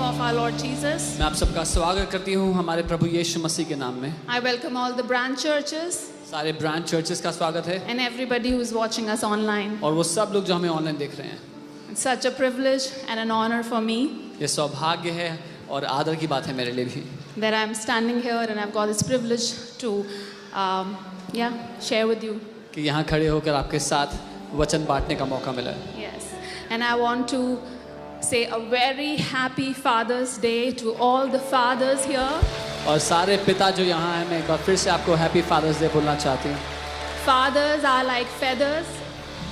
name of our Lord Jesus. मैं आप सबका स्वागत करती हूँ हमारे प्रभु यीशु मसीह के नाम में। I welcome all the branch churches सारे ब्रांच चर्चेस का स्वागत है and everybody who is watching us online. और वो सब लोग जो हमें ऑनलाइन देख रहे हैं। It's such a privilege and an honor for me ये सौभाग्य है और आदर की बात है मेरे लिए भी that I'm standing here and I've got this privilege to share with you. कि यहाँ खड़े होकर आपके साथ वचन बांटने का मौका मिला है। Yes, and I want to say a very happy Father's Day to all the fathers here. और सारे पिता जो यहाँ हैं मैं एक बार फिर से आपको हैप्पी फादर्स डे बोलना चाहती हूँ। Fathers are like feathers.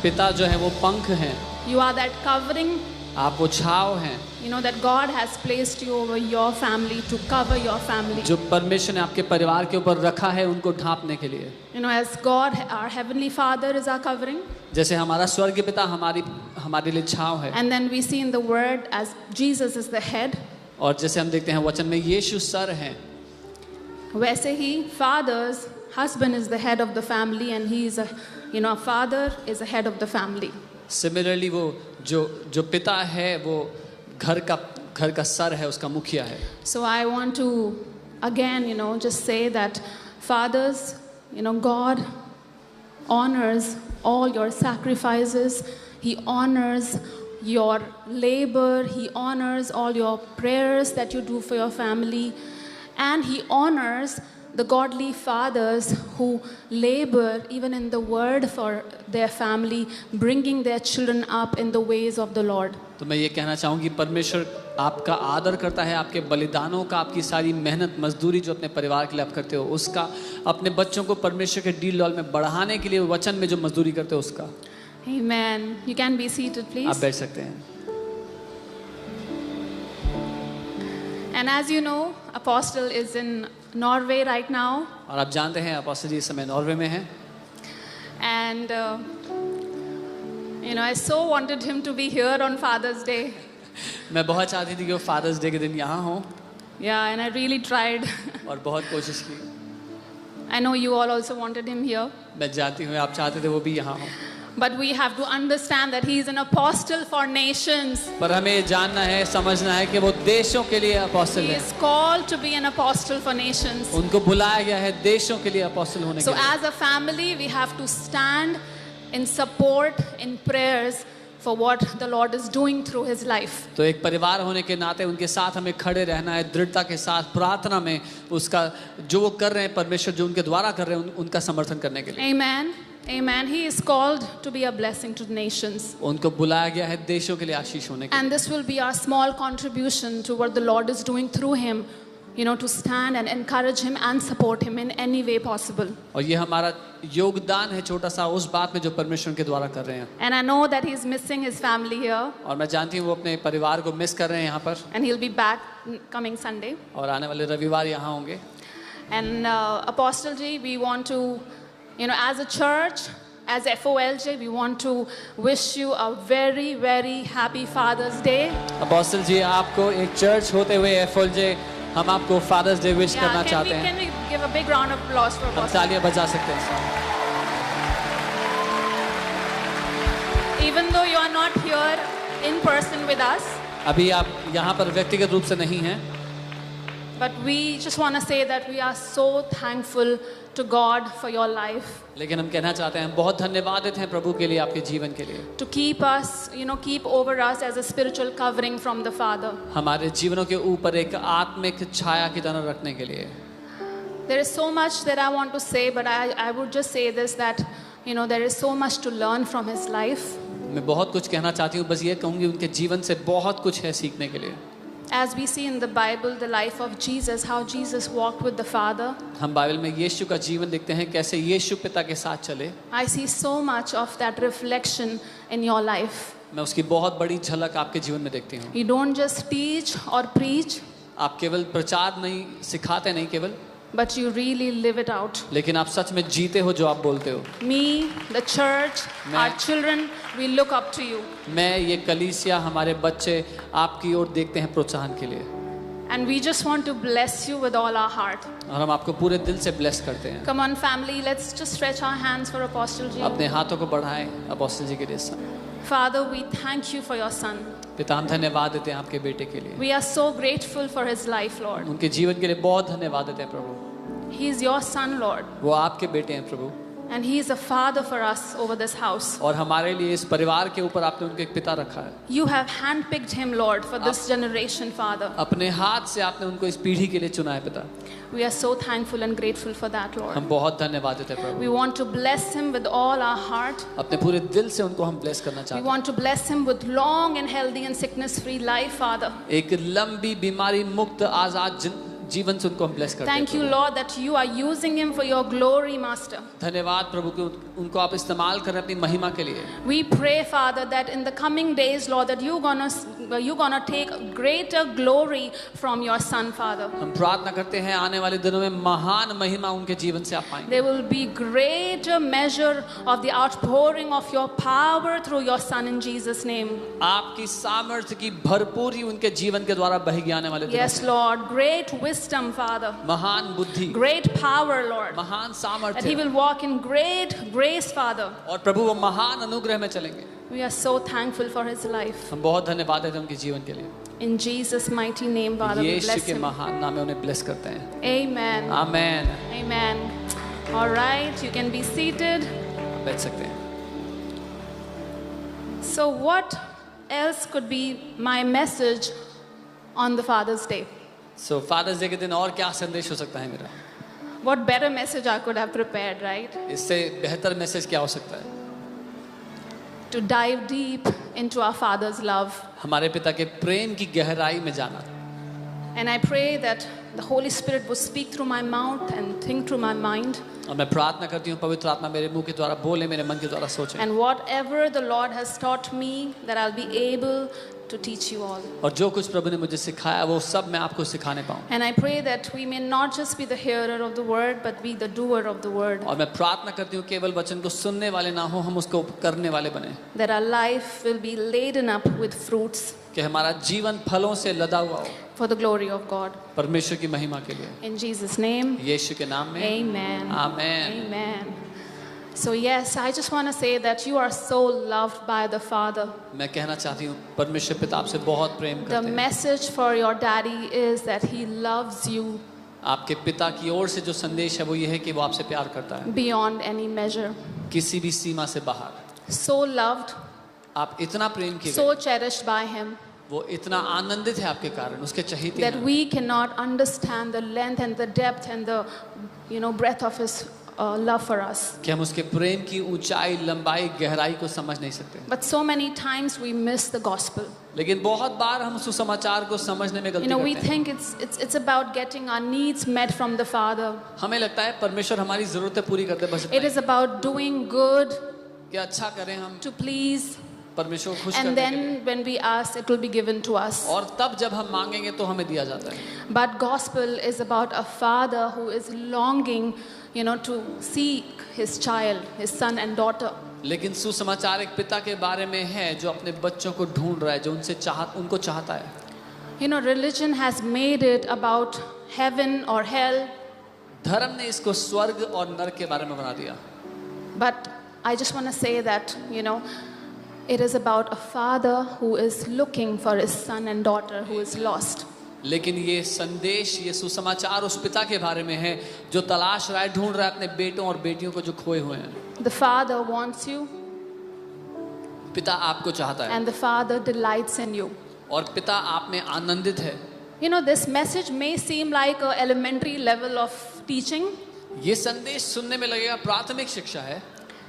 पिता जो है वो पंख हैं, You are that covering. आप वो छाव हैं You know that God has placed you over your family to cover your family. जो परमेश्वर ने आपके परिवार के ऊपर रखा है उनको ढांपने के लिए। You know, as God, our heavenly Father is our covering. जैसे हमारा स्वर्गीय पिता हमारे लिए छाव है। And then we see in the Word as Jesus is the head. और जैसे हम देखते हैं वचन में यीशु सर हैं। वैसे ही fathers, husband is the head of the family and he is a father is the head of the family. Similarly वो जो पिता है वो घर का सर है, उसका मुखिया है। So I want to again just say that fathers, God honors all your sacrifices. He honors your labor. He honors all your prayers that you do for your family. And he honors the godly fathers who labor even in the word for their family, bringing their children up in the ways of the Lord. तो मैं ये कहना चाहूँ कि परमेश्वर आपका आदर करता है, आपके बलिदानों का, आपकी सारी मेहनत मजदूरी जो अपने परिवार के लिए आप करते हो उसका, अपने बच्चों को परमेश्वर के डील लॉल में बढ़ाने के लिए वचन में जो मजदूरी करते हो उसका। Amen. You can be seated, please. आप बैठ सकते हैं। And as you know, Apostle is in Norway right now. और आप जानते हैं अपोस्टल जी इस समय नॉर्वे में हैं। And I so wanted him to be here on Father's Day. मैं बहुत चाहती थी कि वो फादर्स डे के दिन यहाँ हो। Yeah, and I really tried. और बहुत कोशिश की। I know you all also wanted him here. मैं जानती हूँ आप चाहते थे वो भी यहाँ हो। But we have to understand that he is an apostle for nations. पर हमें ये जानना है, समझना है कि वो देशों के लिए अपोस्टल He है। is called to be an apostle for nations. उनको बुलाया गया है देशों के लिए अपोस्टल होने के So लिए। as a family, we have to stand in support, in prayers for what the Lord is doing through his life. तो एक परिवार होने के नाते उनके साथ हमें खड़े रहना है, दृढ़ता के साथ प्रार्थना में उसका जो वो कर रहे हैं परमेश्वर जो उनके द्वारा कर रहे हैं उनका समर्थन करने के लिए। Amen. Amen. He is called to be a blessing to the nations. उनको बुलाया गया है देशों के लिए आशीष होने के लिए। And this will be our small contribution to what the Lord is doing through him, to stand and encourage him and support him in any way possible. और ये हमारा योगदान है छोटा सा उस बात में जो परमेश्वर के द्वारा कर रहे हैं। And I know that he's missing his family here. और मैं जानती हूँ वो अपने परिवार को मिस कर रहे हैं यहाँ पर। And he'll be back coming Sunday. और आने वाले रविवार यहाँ होंगे। And Apostle Ji, we want to, as a church, as FOLJ, we want to wish you a very, very happy Father's Day. Apostle ji आपको एक चर्च होते हुए FOLJ हम आपको फादर्स डे विश करना चाहते हैं। Can we give a big round of applause for हम Apostle? तालियां बजा सकते हैं। Even though you are not here in person with us, अभी आप यहाँ पर व्यक्तिगत रूप से नहीं हैं, but we just want to say that we are so thankful to God for your life. लेकिन हम कहना चाहते हैं बहुत धन्यवादित हैं प्रभु के लिए आपके जीवन के लिए। To keep us, keep over us as a spiritual covering from the Father. हमारे जीवनों के ऊपर एक आत्मिक छाया की तरह रखने के लिए। There is so much that I want to say, but I would just say this that, there is so much to learn from his life. मैं बहुत कुछ कहना चाहती हूँ, बस ये कहूँगी उनके जीवन से बहुत कुछ है सीखने के लिए। As we see in the Bible, the life of Jesus, how Jesus walked with the Father. हम बाइबल में यीशु का जीवन देखते हैं कैसे यीशु पिता के साथ चले। I see so much of that reflection in your life. मैं उसकी बहुत बड़ी झलक आपके जीवन में देखती हूँ। You don't just teach or preach, आप केवल प्रचार नहीं सिखाते नहीं केवल, but you really live it out. लेकिन आप सच में जीते हो जो आप बोलते हो। Me, the church, our children, we look up to you. मैं ये कलीसिया हमारे बच्चे आपकी ओर देखते हैं प्रोत्साहन के लिए। And we just want to bless you with all our heart. और हम आपको पूरे दिल से ब्लेस करते हैं। Come on family, let's just stretch our hands for Apostle Ji. अपने हाथों को बढ़ाएं अपोस्टल जी के लिए। Father, we thank you for your son. पिता हम धन्यवाद देते हैं आपके बेटे के लिए, We are so grateful for his life, Lord. उनके जीवन के लिए बहुत धन्यवाद देते हैं प्रभु। He is your son, Lord. वो आपके बेटे हैं प्रभु, And he is a father for us over this house. और हमारे लिए इस परिवार के ऊपर आपने उनको एक पिता रखा है। You have handpicked him, Lord, for this generation, Father. अपने हाथ से आपने उनको इस पीढ़ी के लिए चुना है पिता। We are so thankful and grateful for that, Lord. हम बहुत धन्यवाद देते हैं प्रभु। We want to bless him with all our heart. अपने पूरे दिल से उनको हम ब्लेस करना We चाहते हैं। want to bless him with long and healthy and sickness-free life, Father. एक लंबी बीमारी मुक्त आजाद जीवन से उनको हम ब्लेस करते हैं। Thank you, Lord, that you are using him for your glory, Master. धन्यवाद प्रभु कि उनको आप इस्तेमाल कर रहे हैं अपनी महिमा के लिए। We pray, Father, that in the coming days, Lord, that you're gonna take greater glory from your son, Father. हम प्रार्थना करते हैं आने वाले दिनों में महान महिमा उनके जीवन से आप पाएंगे। There will be greater measure of the outpouring of your power through your son in Jesus' name. आपकी सामर्थ्य की भरपूरी उनके जीवन के द्वारा बहेगी आने वाले दिनों Yes, में। Lord, great wisdom, Father. महान बुद्धि, Great power, Lord. महान That he सामर्थ्य, will walk in great grace, Father. और प्रभु वो महान अनुग्रह में चलेंगे। We are so thankful for his life. हम बहुत धन्यवाद देते हैं उनके जीवन के लिए। In Jesus' mighty name, Father, we Yeshu bless के him. महान नाम में उन्हें ब्लेस करते हैं। Amen. Amen. Amen. All right, you can be seated. आप बैठ सकते हैं। So, what else could be my message on the Father's Day? So Father's Day के दिन और क्या संदेश हो सकता है मेरा? What better message I could have prepared, right? इससे बेहतर मैसेज क्या हो सकता है? To dive deep into our Father's love. हमारे पिता के प्रेम की गहराई में जाना। And I pray that the Holy Spirit will speak through my mouth and think through my mind. और मैं प्रार्थना करती हूँ पवित्र आत्मा मेरे मुंह के द्वारा बोले, मेरे मन के द्वारा सोचे, And whatever the Lord has taught me, that I'll be able to teach you all. और जो कुछ प्रभु ने मुझे सिखाया वो सब मैं आपको सिखाने पाऊँ। And I pray that we may not just be the hearer of the word, but be the doer of the word. और मैं प्रार्थना करती हूँ केवल वचन को सुनने वाले ना हो, हम उसको करने वाले बने, That our life will be laden up with fruits कि हमारा जीवन फलों से लदा हुआ हो for the glory of God. परमेश्वर की महिमा के लिए। In Jesus' name, यीशु के नाम में amen. Amen. Amen. So yes, I just want to say that you are so loved by the Father. मैं कहना चाहती हूँ परमेश्वर पिता आपसे बहुत प्रेम The करते हैं। message for your daddy is that he loves you आपके पिता की ओर से जो संदेश है वो ये है कि वो आपसे प्यार करता है, beyond any measure. किसी भी सीमा से बाहर। So loved, आप इतना प्रेम किए so गए, cherished by him, वो इतना आनंदित है आपके कारण, उसके चहेते that हैं। we cannot understand the length and the depth and the breadth of his love for us. कि हम उसके प्रेम की ऊंचाई, लंबाई, गहराई को समझ नहीं सकते। But so many times we miss the gospel. लेकिन बहुत बार हम सुसमाचार को समझने में गलती We करते हैं। think it's about getting our needs met from the Father. हमें लगता है परमेश्वर हमारी जरूरतें पूरी करते बस It इतना is about doing good कि अच्छा करें हम, to please, परमेश्वर को खुश and करने के लिए। then when we ask, it will be given to us. और तब जब हम मांगेंगे तो हमें दिया जाता है। But gospel is about a father who is longing, to seek his child, his son and daughter. लेकिन सुसमाचार एक पिता के बारे में है जो अपने बच्चों को ढूंढ रहा है, जो उनको चाहता है। Religion has made it about heaven or hell, धर्म ने इसको स्वर्ग और नरक के बारे में बना दिया। but I just want to say that, it is about a father who is looking for his son and daughter who is lost. लेकिन ये संदेश, ये सुसमाचार उस पिता के बारे में है जो तलाश रहा है, ढूंढ रहा है अपने बेटों और बेटियों को जो खोए हुए हैं। The father wants you, पिता आपको चाहता है and the father delights in you. और पिता आप में आनंदित है। This message may seem like an elementary level of teaching. ये संदेश सुनने में लगेगा प्राथमिक शिक्षा है।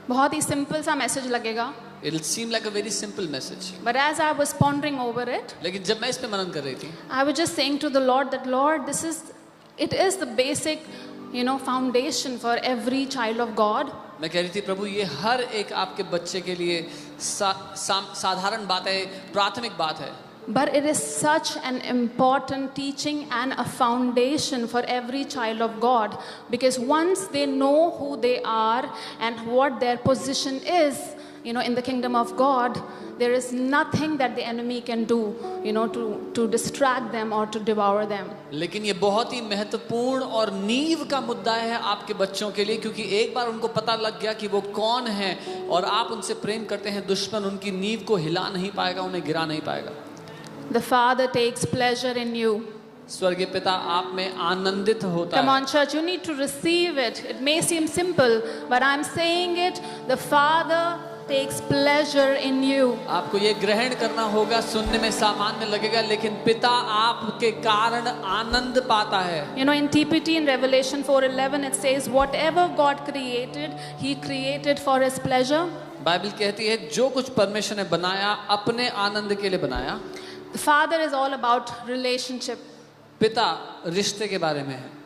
बहुत ही simple सा message लगेगा. It'll seem like a very simple message. But as I was pondering over it, लेकिन जब मैं इस पे मनन कर रही थी, I was just saying to the Lord that, Lord, it is the basic, foundation for every child of God. मैं कह रही थी प्रभु ये हर एक आपके बच्चे के लिए साधारण बात है, प्राथमिक बात है। But it is such an important teaching and a foundation for every child of God, because once they know who they are and what their position is, in the kingdom of God, there is nothing that the enemy can do, to distract them or to devour them. लेकिन ये बहुत ही महत्वपूर्ण और नींव का मुद्दा है आपके बच्चों के लिए, क्योंकि एक बार उनको पता लग गया कि वो कौन है और आप उनसे प्रेम करते हैं, दुश्मन उनकी नींव को हिला नहीं पाएगा, उन्हें गिरा नहीं पाएगा। The Father takes pleasure in you. स्वर्गीय पिता आप में आनंदित होता Come है। on, church, you need to receive it. It may seem simple, but I'm saying it. The Father takes pleasure in you. आपको ये ग्रहण करना होगा, सुनने में सामान्य लगेगा, लेकिन पिता आपके कारण आनंद पाता है। In TPT in Revelation 4:11 it says, whatever God created, He created for His pleasure. Bible कहती है जो कुछ परमेश्वर ने बनाया अपने आनंद के लिए बनाया। The Father is all about relationship. पिता रिश्ते के बारे में है।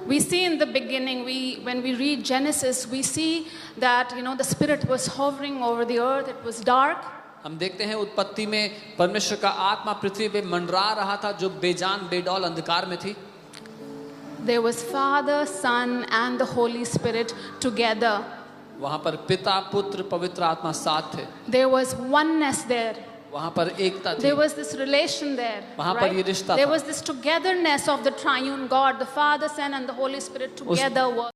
We see in the beginning, when we read Genesis, we see that the Spirit was hovering over the earth. It was dark. हम देखते हैं उत्पत्ति में परमेश्वर का आत्मा पृथ्वी पे मंडरा रहा था, जो बेजान बेडौल अंधकार में थी। There was Father, Son, and the Holy Spirit together. वहाँ पर पिता, पुत्र, पवित्र आत्मा साथ थे। There was oneness there. वहाँ पर एकता थी। There was this relation there. वहाँ पर ये रिश्ता There था। was this togetherness of the triune God, the Father, Son, and the Holy Spirit together.